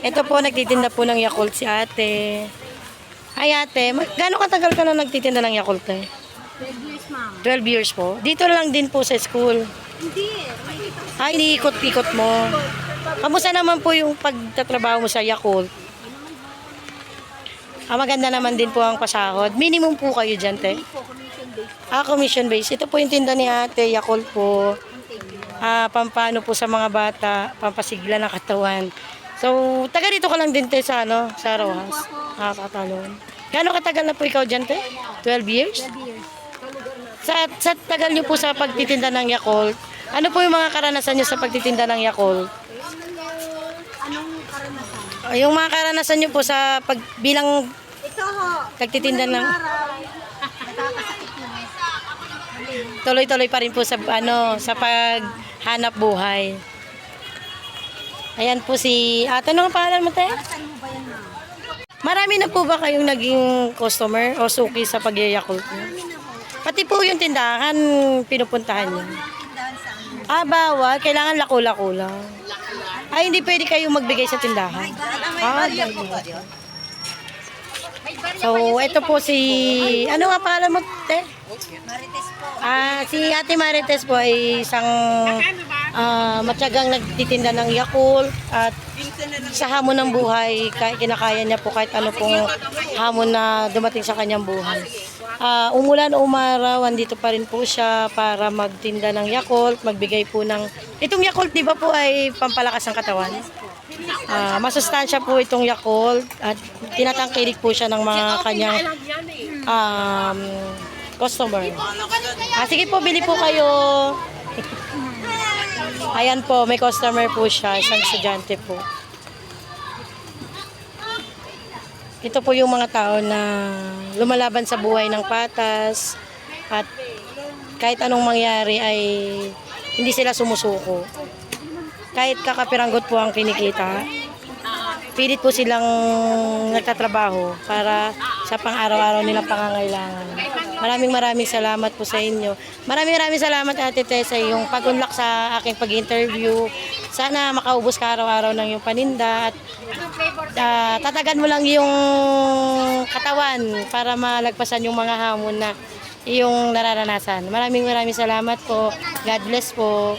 Ito po, nagtitinda po ng Yakult si ate. Ay ate, gaano katagal ka na nagtitinda ng Yakult eh? 12 years, ma'am. 12 years po. Dito lang din po sa school. Hindi. Ay, iniikot-ikot mo. Kamusta naman po yung pagtatrabaho mo sa Yakult? Maganda naman din po ang pasahod. Minimum po kayo dyan, te? Po, commission based. Commission based. Ito po yung tinda ni ate, Yakult po. Pampano po sa mga bata, pampasigla ng katawan. So, taga dito ka lang din, te, sa, sa Rojas. Katalon. Gaano katagal na po ikaw dyan, te? 12 years? 12 years. Sa tagal niyo po sa pagtitinda ng Yakult, ano po yung mga karanasan niyo sa pagtitinda ng Yakult? Anong karanasan? Yung mga karanasan niyo po sa bilang Ito ho. pagtitinda ng Nakakasakit na. tuloy-tuloy pa rin po sa sa paghanap buhay. Ayan po si ate, ano ang pangalan mo, te? Saan mo ba yan, ma'am? Marami na po ba kayong naging customer o suki sa pag-Yakult niyo? Pati po yung tindahan pinupuntahan niyo. Tindahan sa amin. Bawal. Kailangan lako-lako lang. Ay, hindi pwede kayong magbigay sa tindahan. So, ito po si... Ano nga pangalan mo, te? Marites po. Si Ate Marites po ay isang matyagang nagtitinda ng Yakult at sa hamon ng buhay, kinakaya niya po kahit ano pong hamon na dumating sa kanyang buhay. Umulan o umaraw, andito pa rin po siya para magtinda ng Yakult, magbigay po ng... Itong Yakult, di ba po ay pampalakas ng katawan? Masustansya po itong Yakult at tinatangkilik po siya ng mga kanyang customer. Sige po, bili po kayo. Ayan po, may customer po siya, isang estudyante po. Ito po yung mga tao na lumalaban sa buhay ng patas at kahit anong mangyari ay hindi sila sumusuko. Kahit kakapiranggot po ang kinikita, pilit po silang nagtatrabaho para sa pang-araw-araw nilang pangangailangan. Maraming salamat po sa inyo. Maraming salamat Ate Tess sa iyong pag-unlock sa aking pag-interview. Sana makaubos ka araw-araw ng iyong paninda at tatagan mo lang yung katawan para malagpasan yung mga hamon na iyong nararanasan. Maraming salamat po. God bless po.